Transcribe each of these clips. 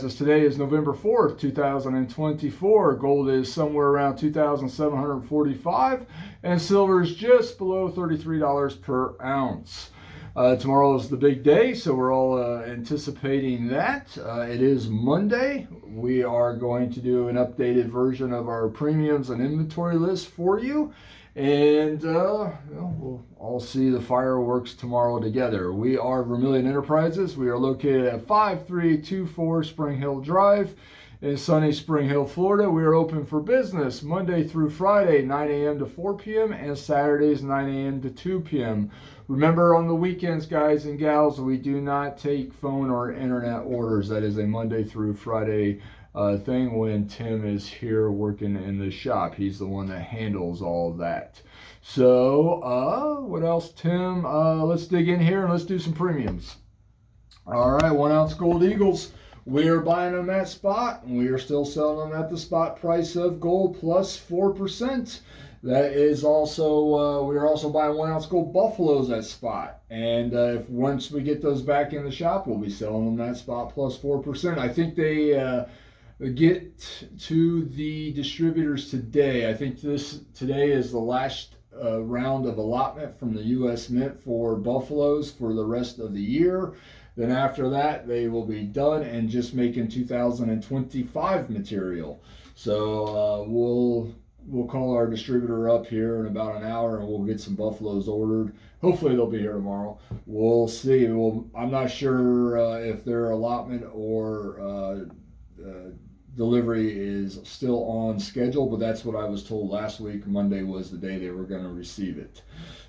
As today is November 4th, 2024. Gold is somewhere around 2,745 and silver is just below $33 per ounce. Tomorrow is the big day, so we're all anticipating that. It is Monday. We are going to do an updated version of our premiums and inventory list for you. And we'll all see the fireworks tomorrow together. We are Vermillion Enterprises. We are located at 5324 Spring Hill Drive in sunny Spring Hill, Florida. We are open for business Monday through Friday, 9 a.m. to 4 p.m. and Saturdays, 9 a.m. to 2 p.m. Remember, on the weekends, guys and gals, we do not take phone or internet orders. That is a Monday through Friday thing when Tim is here working in the shop. He's the one that handles all of that. So, what else, Tim? Let's dig in here and let's do some premiums. All right, 1 ounce gold eagles. We are buying them at spot, and we are still selling them at the spot price of gold plus 4%. That is also, we are also buying 1 ounce gold buffaloes at spot. And if once we get those back in the shop, we'll be selling them at spot plus 4%. I think they get to the distributors today. I think today is the last round of allotment from the U.S. Mint for buffaloes for the rest of the year. Then after that, they will be done and just making 2025 material. So we'll call our distributor up here in about an hour and we'll get some buffaloes ordered. Hopefully they'll be here tomorrow. We'll see. I'm not sure if their allotment or delivery is still on schedule, but that's what I was told last week. Monday was the day they were going to receive it.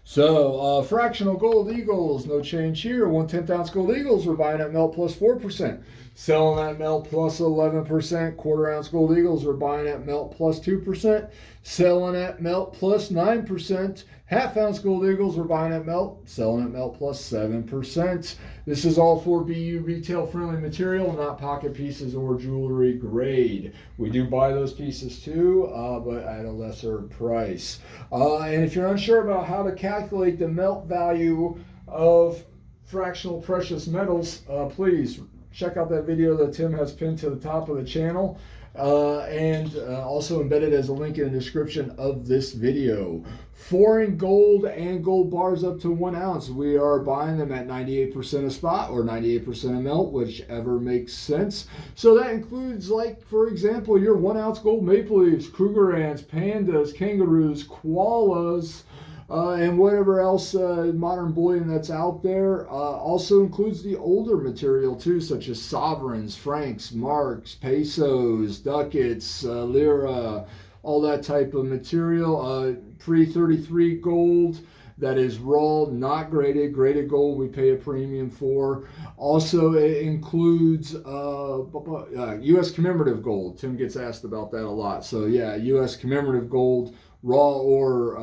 So fractional gold eagles, no change here. 1/10 ounce gold eagles, we're buying at melt plus 4%. Selling at melt plus 11%. Quarter ounce gold eagles, we're buying at melt plus 2%. Selling at melt plus 9%. Half ounce gold eagles, we're buying at melt, selling at melt plus 7%. This is all for BU retail friendly material, not pocket pieces or jewelry grade. We do buy those pieces too, but at a lesser price. And if you're unsure about how to calculate the melt value of fractional precious metals, please check out that video that Tim has pinned to the top of the channel. And also embedded as a link in the description of this video. Foreign gold and gold bars up to 1 ounce. We are buying them at 98% of spot or 98% of melt, whichever makes sense. So that includes, like, for example, your 1 ounce gold maple leaves, Krugerrands, pandas, kangaroos, koalas, and whatever else modern bullion that's out there. Also includes the older material too, such as sovereigns, francs, marks, pesos, ducats, lira, all that type of material. Pre-33 gold that is raw, not graded. Graded gold we pay a premium for. Also it includes U.S. commemorative gold. Tim gets asked about that a lot. So yeah, U.S. commemorative gold, raw or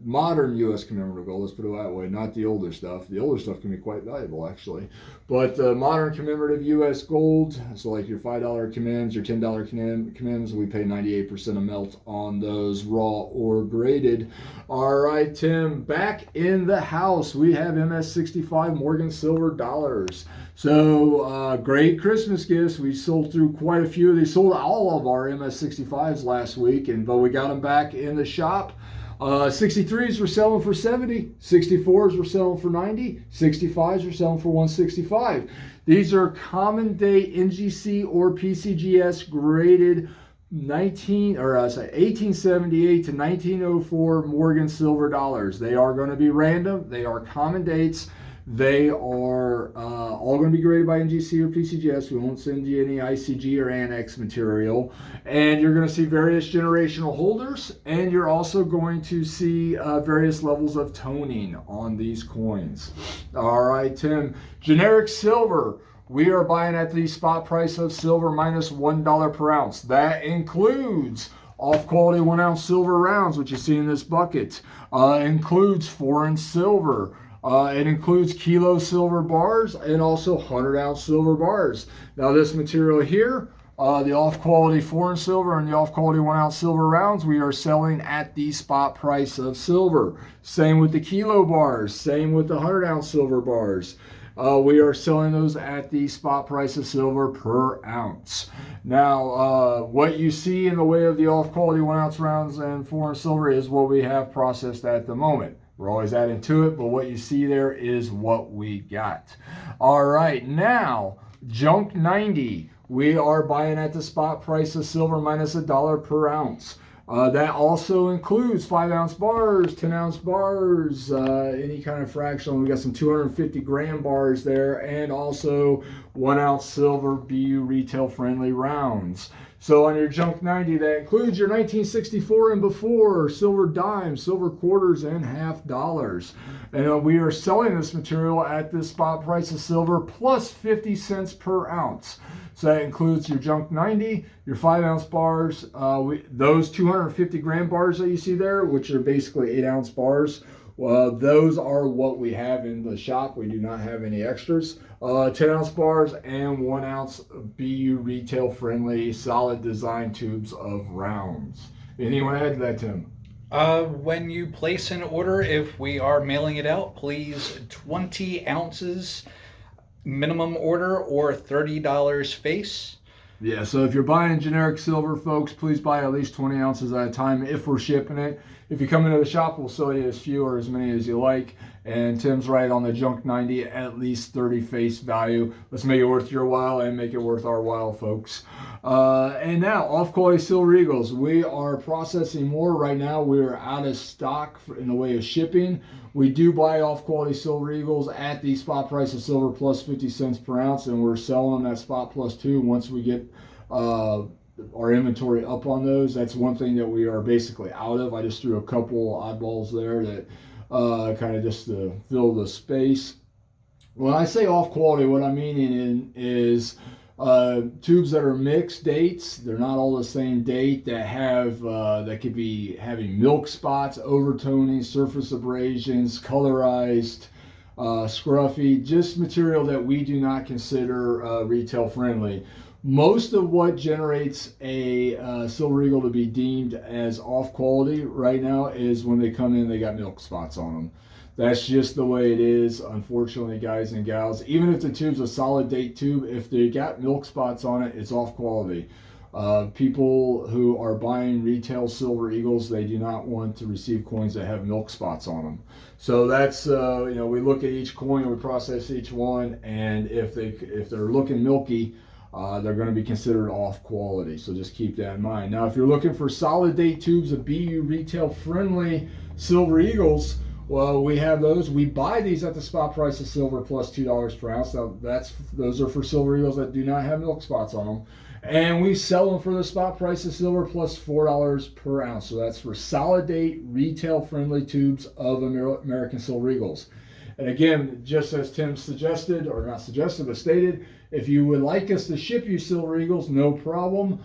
modern U.S. commemorative gold, let's put it that way, not the older stuff. The older stuff can be quite valuable, actually. But modern commemorative U.S. gold, so like your $5 commems, your $10 commems, we pay 98% of melt on those, raw or graded. All right, Tim, back in the house, we have MS65 Morgan silver dollars. So great Christmas gifts. We sold through quite a few. They sold all of our MS65s last week, but we got them back in the shop. 63s were selling for 70, 64s were selling for 90, 65s were selling for 165. These are common day NGC or PCGS graded 1878 to 1904 Morgan silver dollars. They are going to be random. They are common dates. They are all going to be graded by NGC or PCGS. We won't send you any ICG or Annex material. And you're going to see various generational holders. And you're also going to see various levels of toning on these coins. All right, Tim. Generic silver. We are buying at the spot price of silver minus $1 per ounce. That includes off-quality 1 ounce silver rounds, which you see in this bucket. Includes foreign silver. It includes kilo silver bars and also 100 ounce silver bars. Now this material here, The off-quality foreign silver and the off-quality 1-ounce silver rounds, we are selling at the spot price of silver. Same with the kilo bars. Same with the 100-ounce silver bars. We are selling those at the spot price of silver per ounce. Now, what you see in the way of the off-quality 1-ounce rounds and foreign silver is what we have processed at the moment. We're always adding to it, but what you see there is what we got. All right, now, junk 90. We are buying at the spot price of silver minus $1 per ounce. That also includes 5-ounce bars, 10-ounce bars, any kind of fractional. We got some 250-gram bars there, and also 1-ounce silver BU retail-friendly rounds. So on your junk 90, that includes your 1964 and before silver dimes, silver quarters, and half dollars. And we are selling this material at the spot price of silver plus 50 cents per ounce. So that includes your junk 90, your 5-ounce bars, those 250-gram bars that you see there, which are basically 8-ounce bars. Those are what we have in the shop. We do not have any extras. 10-ounce bars and 1-ounce BU retail-friendly solid design tubes of rounds. Anything you want to add to that, Tim? When you place an order, if we are mailing it out, please 20 ounces minimum order or $30 face. Yeah, so if you're buying generic silver, folks, please buy at least 20 ounces at a time if we're shipping it. If you come into the shop, we'll sell you as few or as many as you like. And Tim's right on the junk 90, at least 30 face value. Let's make it worth your while and make it worth our while, folks. And now, off-quality silver eagles. We are processing more right now. We are out of stock in the way of shipping. We do buy off-quality silver eagles at the spot price of silver plus 50 cents per ounce, and we're selling them at spot plus 2 once we get our inventory up on those. That's one thing that we are basically out of. I just threw a couple oddballs there that kind of just to fill the space. When I say off quality, what I'm meaning is tubes that are mixed dates. They're not all the same date, that have that could be having milk spots, overtoning, surface abrasions, colorized, scruffy, just material that we do not consider retail friendly. Most of what generates a silver eagle to be deemed as off quality right now is when they come in, they got milk spots on them. That's just the way it is, unfortunately, guys and gals. Even if the tube's a solid date tube, if they got milk spots on it, it's off quality. People who are buying retail silver eagles, they do not want to receive coins that have milk spots on them. So that's we look at each coin, we process each one, and if they're looking milky, they're going to be considered off quality. So just keep that in mind. Now, if you're looking for solid date tubes of BU retail friendly silver eagles, well, we have those. We buy these at the spot price of silver plus $2 per ounce. Now, those are for silver eagles that do not have milk spots on them. And we sell them for the spot price of silver plus $4 per ounce. So that's for solid date retail friendly tubes of American silver eagles. And again, just as Tim suggested, or not suggested, but stated, if you would like us to ship you silver eagles, no problem.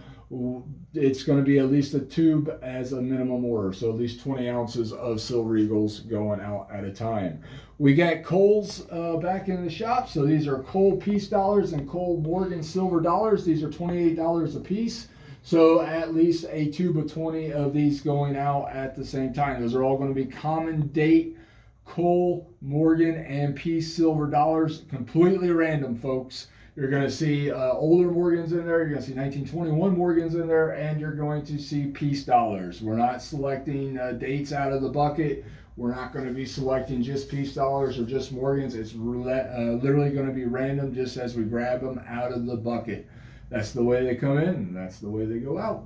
It's going to be at least a tube as a minimum order. So at least 20 ounces of silver eagles going out at a time. We got Coles back in the shop. So these are Cole Peace dollars and Cole Morgan silver dollars. These are $28 a piece. So at least a tube of 20 of these going out at the same time. Those are all going to be common date Cole, Morgan, and Peace silver dollars. Completely random, folks. You're going to see older Morgans in there. You're going to see 1921 Morgans in there, and you're going to see Peace dollars. We're not selecting dates out of the bucket. We're not going to be selecting just Peace dollars or just Morgans. It's literally going to be random, just as we grab them out of the bucket. That's the way they come in, and that's the way they go out.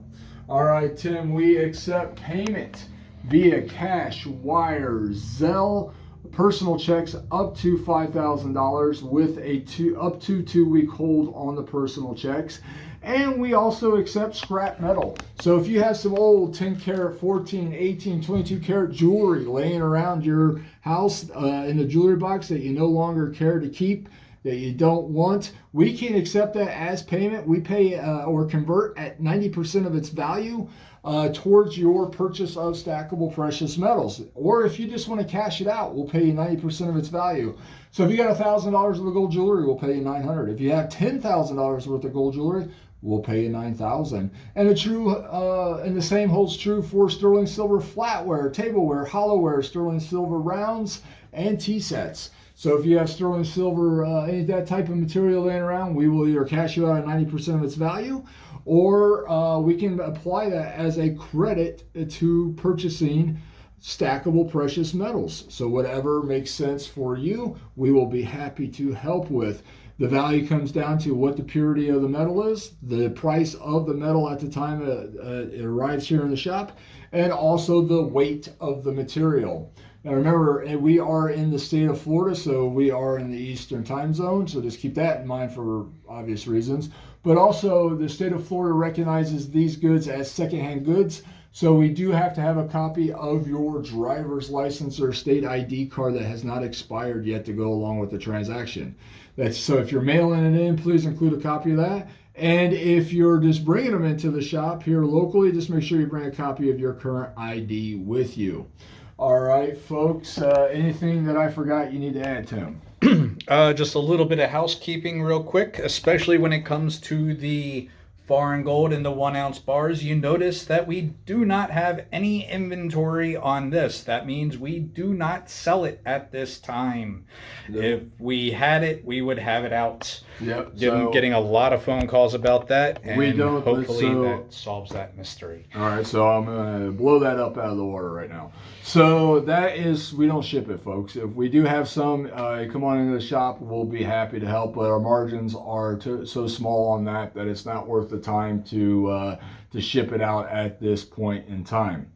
All right, Tim, we accept payment via cash, wire, Zelle, personal checks up to $5,000 with up to 2-week hold on the personal checks. And we also accept scrap metal. So if you have some old 10 karat, 14, 18, 22 karat jewelry laying around your house in the jewelry box that you no longer care to keep, that you don't want, we can accept that as payment. We pay or convert at 90% of its value towards your purchase of stackable precious metals. Or if you just want to cash it out, we'll pay you 90% of its value. So if you got $1,000 worth of gold jewelry, we'll pay you $900. If you have $10,000 worth of gold jewelry, we'll pay you $9,000. And the same holds true for sterling silver flatware, tableware, hollowware, sterling silver rounds, and tea sets. So if you have sterling silver, any of that type of material laying around, we will either cash you out at 90% of its value, or we can apply that as a credit to purchasing stackable precious metals. So whatever makes sense for you, we will be happy to help with. The value comes down to what the purity of the metal is, the price of the metal at the time it arrives here in the shop, and also the weight of the material. Now remember, we are in the state of Florida, so we are in the Eastern time zone, so just keep that in mind for obvious reasons. But also, the state of Florida recognizes these goods as secondhand goods, so we do have to have a copy of your driver's license or state ID card that has not expired yet to go along with the transaction. So if you're mailing it in, please include a copy of that. And if you're just bringing them into the shop here locally, just make sure you bring a copy of your current ID with you. All right, folks, anything that I forgot you need to add, Tim? Just a little bit of housekeeping real quick, especially when it comes to the foreign gold in the 1 ounce bars. You notice that we do not have any inventory on this. That means we do not sell it at this time. Yep. If we had it, we would have it out. Yep. Getting a lot of phone calls about that, and we don't, hopefully that solves that mystery. All right, so I'm going to blow that up out of the water right now. So that is, we don't ship it, folks. If we do have some, come on into the shop, we'll be happy to help, but our margins are so small on that it's not worth the time to ship it out at this point in time.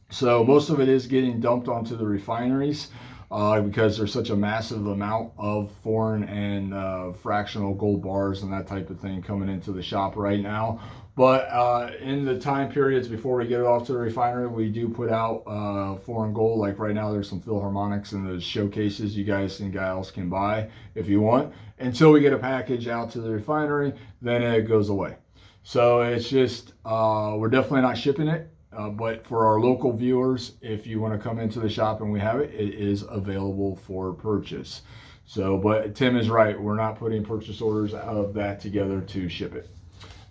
So most of it is getting dumped onto the refineries because there's such a massive amount of foreign and fractional gold bars and that type of thing coming into the shop right now. But in the time periods before we get it off to the refinery, we do put out foreign gold. Like right now, there's some Philharmonics in the showcases you guys and gals can buy if you want. Until we get a package out to the refinery, then it goes away. So it's just, we're definitely not shipping it. But for our local viewers, if you want to come into the shop and we have it, it is available for purchase. So, but Tim is right. We're not putting purchase orders out of that together to ship it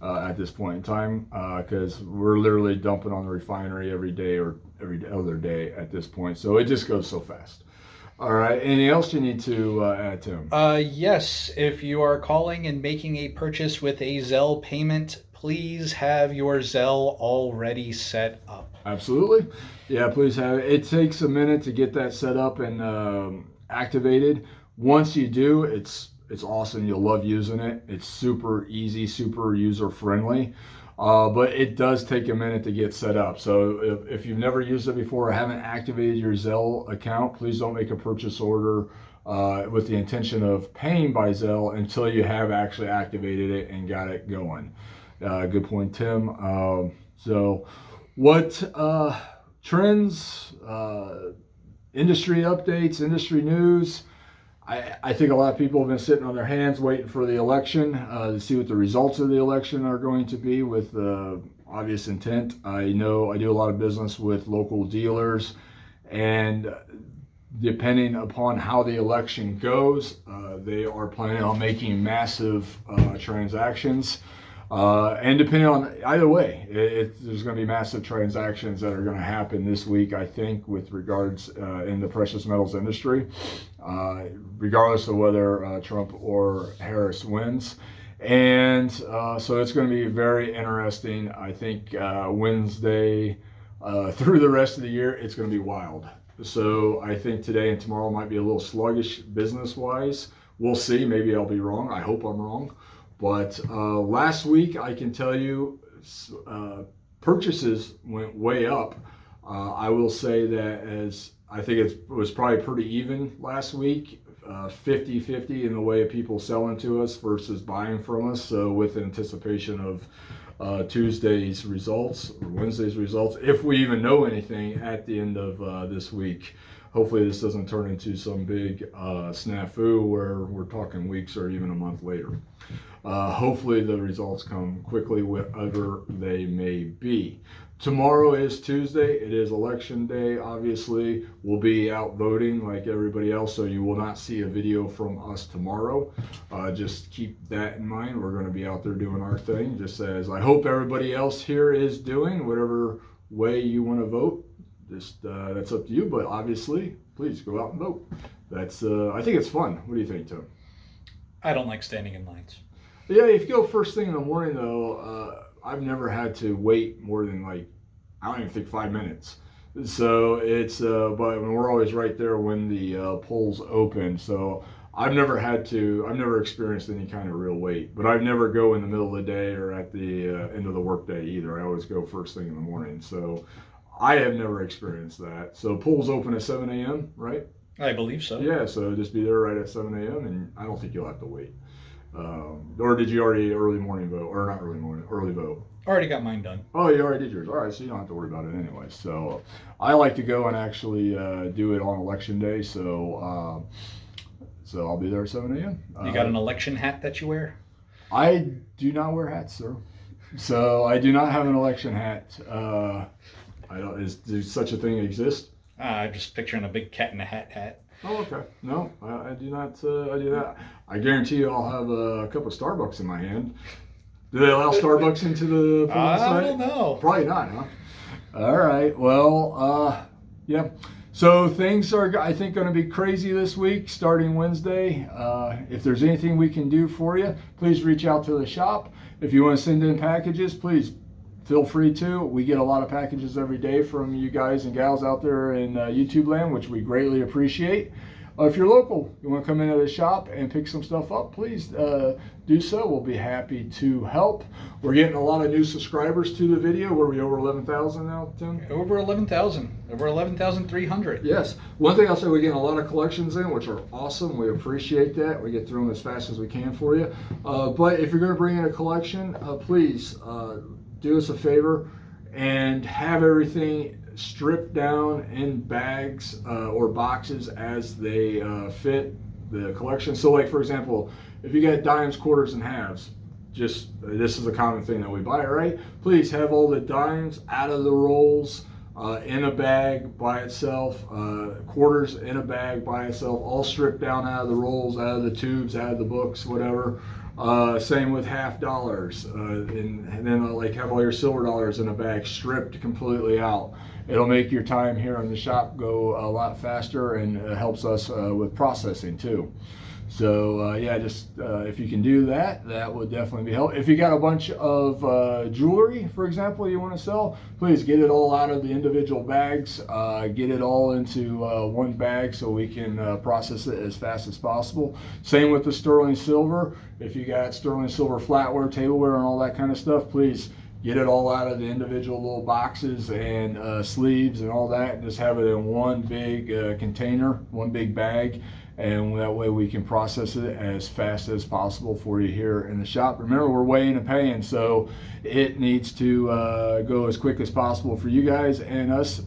at this point in time, because we're literally dumping on the refinery every day or every other day at this point. So it just goes so fast. All right. Anything else you need to add, Tim? Yes. If you are calling and making a purchase with a Zelle payment, please have your Zelle already set up. Absolutely. Yeah, please have it. It takes a minute to get that set up and activated. Once you do, it's awesome. You'll love using it. It's super easy, super user friendly. But it does take a minute to get set up. So if you've never used it before or haven't activated your Zelle account, please don't make a purchase order with the intention of paying by Zelle until you have actually activated it and got it going. Good point, Tim. So what trends, industry updates, industry news? I think a lot of people have been sitting on their hands waiting for the election to see what the results of the election are going to be with obvious intent. I know I do a lot of business with local dealers, and depending upon how the election goes, they are planning on making massive transactions. And depending on either way, there's going to be massive transactions that are going to happen this week, I think, with regards in the precious metals industry, regardless of whether Trump or Harris wins. And so it's going to be very interesting. I think Wednesday through the rest of the year, it's going to be wild. So I think today and tomorrow might be a little sluggish business-wise. We'll see. Maybe I'll be wrong. I hope I'm wrong. But last week, I can tell you, purchases went way up. I will say that I think it was probably pretty even last week, 50-50 in the way of people selling to us versus buying from us. So with anticipation of Tuesday's results or Wednesday's results, if we even know anything at the end of this week. hopefully this doesn't turn into some big snafu where we're talking weeks or even a month later. Hopefully the results come quickly, whatever they may be. Tomorrow is Tuesday. It is election day. Obviously, we'll be out voting like everybody else, so you will not see a video from us tomorrow. Just keep that in mind. We're going to be out there doing our thing, just as I hope everybody else here is doing, whatever way you want to vote. Just that's up to you, but obviously, please go out and vote. That's I think it's fun. What do you think, Tim? I don't like standing in lines. Yeah, if you go first thing in the morning, though, I've never had to wait more than I don't even think 5 minutes. So it's, but we're always right there when the polls open. So I've never experienced any kind of real wait. But I've never go in the middle of the day or at the end of the workday either. I always go first thing in the morning. So I have never experienced that. So polls open at 7 a.m., right? I believe so. Yeah, so just be there right at 7 a.m. and I don't think you'll have to wait. Or did you already early morning vote? Or not early morning, early vote? Already got mine done. Oh, you already did yours. All right, so you don't have to worry about it anyway. So I like to go and actually do it on election day. So I'll be there at 7 a.m. You got an election hat that you wear? I do not wear hats, sir. So I do not have an election hat. I don't. Does such a thing exist? I'm just picturing a big cat in a hat. Oh, okay. No, I do not. I do that. I guarantee you, I'll have a cup of Starbucks in my hand. Do they allow Starbucks into the polling site? I don't know. Probably not, huh? All right. Well, yeah. So things are, I think, going to be crazy this week, starting Wednesday. If there's anything we can do for you, please reach out to the shop. If you want to send in packages, please feel free to. We get a lot of packages every day from you guys and gals out there in YouTube land, which we greatly appreciate. If you're local, you want to come into the shop and pick some stuff up, please do so. We'll be happy to help. We're getting a lot of new subscribers to the video. Were we over 11,000 now, Tim? Over 11,000. Over 11,300. Yes. One thing I'll say, we're getting a lot of collections in, which are awesome. We appreciate that. We get through them as fast as we can for you. But if you're going to bring in a collection, please do us a favor and have everything stripped down in bags or boxes as they fit the collection. So like, for example, if you got dimes, quarters, and halves, just this is a common thing that we buy, right? Please have all the dimes out of the rolls in a bag by itself, quarters in a bag by itself, all stripped down out of the rolls, out of the tubes, out of the books, whatever. Same with half dollars, and then like have all your silver dollars in a bag stripped completely out. It'll make your time here in the shop go a lot faster, and it helps us with processing too. So yeah, just if you can do that, that would definitely be helpful. If you got a bunch of jewelry, for example, you want to sell, please get it all out of the individual bags. Get it all into one bag so we can process it as fast as possible. Same with the sterling silver. If you got sterling silver flatware, tableware, and all that kind of stuff, please get it all out of the individual little boxes and sleeves and all that, and just have it in one big container, one big bag. And that way we can process it as fast as possible for you here in the shop. Remember, we're weighing and paying, so it needs to go as quick as possible for you guys and us.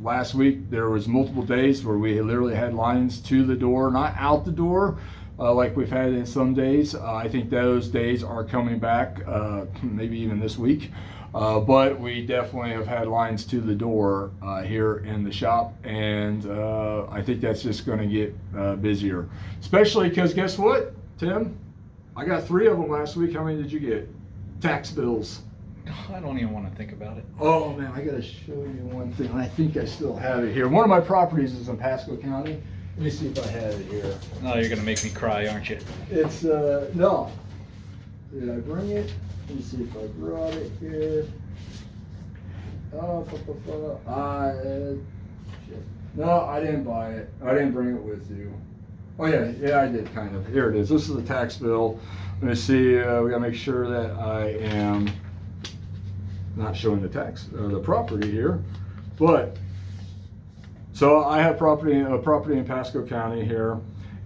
Last week there was multiple days where we literally had lines to the door, not out the door, like we've had in some days. I think those days are coming back, maybe even this week. But we definitely have had lines to the door here in the shop, and I think that's just going to get busier. Especially because guess what, Tim? I got 3 of them last week. How many did you get? Tax bills. I don't even want to think about it. Oh man, I got to show you one thing. I think I still have it here. One of my properties is in Pasco County. Let me see if I have it here. Oh, you're going to make me cry, aren't you? It's, no. Did I bring it? Let me see if I brought it here. No, I didn't buy it. I didn't bring it with you. Oh yeah, I did kind of. Here it is. This is the tax bill. Let me see. We gotta make sure that I am not showing the the property here. But so I have property in Pasco County here.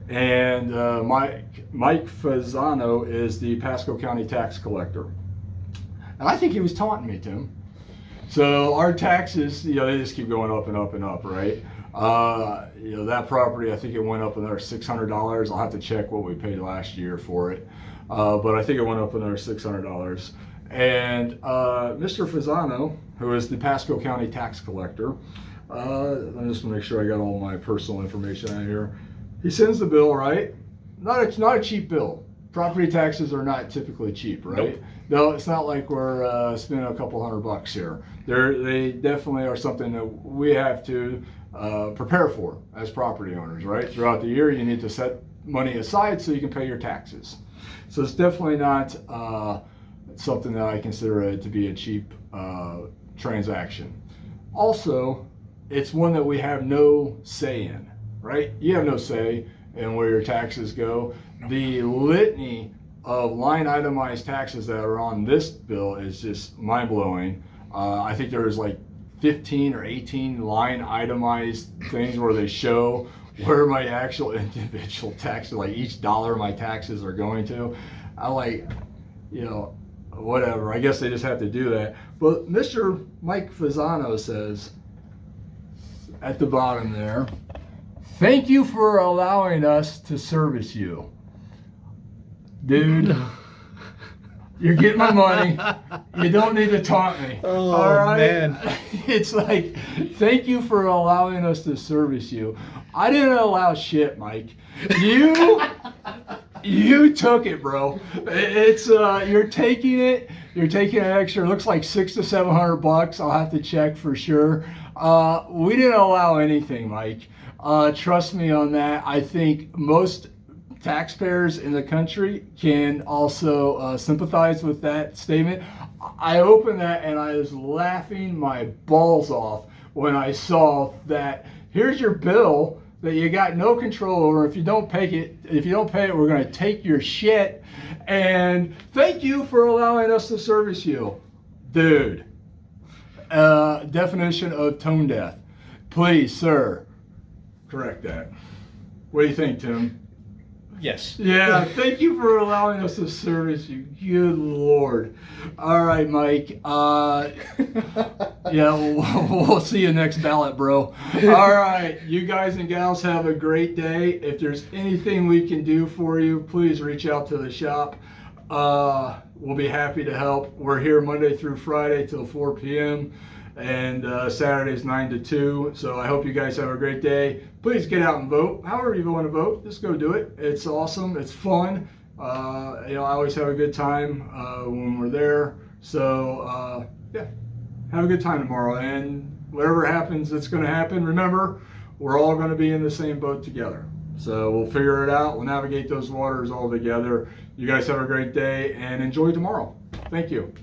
And Mike Fasano is the Pasco County tax collector. And I think he was taunting me, Tim. So our taxes, they just keep going up and up and up, right? That property, I think it went up another $600. I'll have to check what we paid last year for it. But I think it went up another $600. And Mr. Fasano, who is the Pasco County tax collector, let me just make sure I got all my personal information out here. He sends the bill, right? Not a cheap bill. Property taxes are not typically cheap, right? Nope. No, it's not like we're spending a couple $100 here. They definitely are something that we have to prepare for as property owners, right? Throughout the year, you need to set money aside so you can pay your taxes. So it's definitely not something that I consider to be a cheap transaction. Also, it's one that we have no say in, right? You have no say in where your taxes go. The litany of line itemized taxes that are on this bill is just mind-blowing. I think there's like 15 or 18 line itemized things where they show where my actual individual taxes, like each dollar my taxes are going to. I whatever. I guess they just have to do that. But Mr. Mike Fasano says at the bottom there, "Thank you for allowing us to service you." Dude, you're getting my money. You don't need to taunt me. Oh, all right? man. It's like, thank you for allowing us to service you. I didn't allow shit, Mike. You took it, bro. It's you're taking it. You're taking an extra. It looks like $600 to $700. I'll have to check for sure. We didn't allow anything, Mike. Trust me on that. I think most taxpayers in the country can also sympathize with that statement. I opened that and I was laughing my balls off when I saw that here's your bill that you got no control over. If you don't pay it, we're going to take your shit. And thank you for allowing us to service you, dude. Definition of tone deaf. Please, sir, correct that. What do you think, Tim? Yes. Yeah, thank you for allowing us to service you. Good Lord. All right, Mike. Yeah, we'll see you next ballot, bro. All right, you guys and gals have a great day. If there's anything we can do for you, please reach out to the shop. We'll be happy to help. We're here Monday through Friday till 4 p.m. and Saturdays 9 to 2. So I hope you guys have a great day. Please get out and vote. However you want to vote, just go do it. It's awesome. It's fun. I always have a good time when we're there. So yeah, have a good time tomorrow. And whatever happens, it's going to happen. Remember, we're all going to be in the same boat together. So we'll figure it out. We'll navigate those waters all together. You guys have a great day and enjoy tomorrow. Thank you.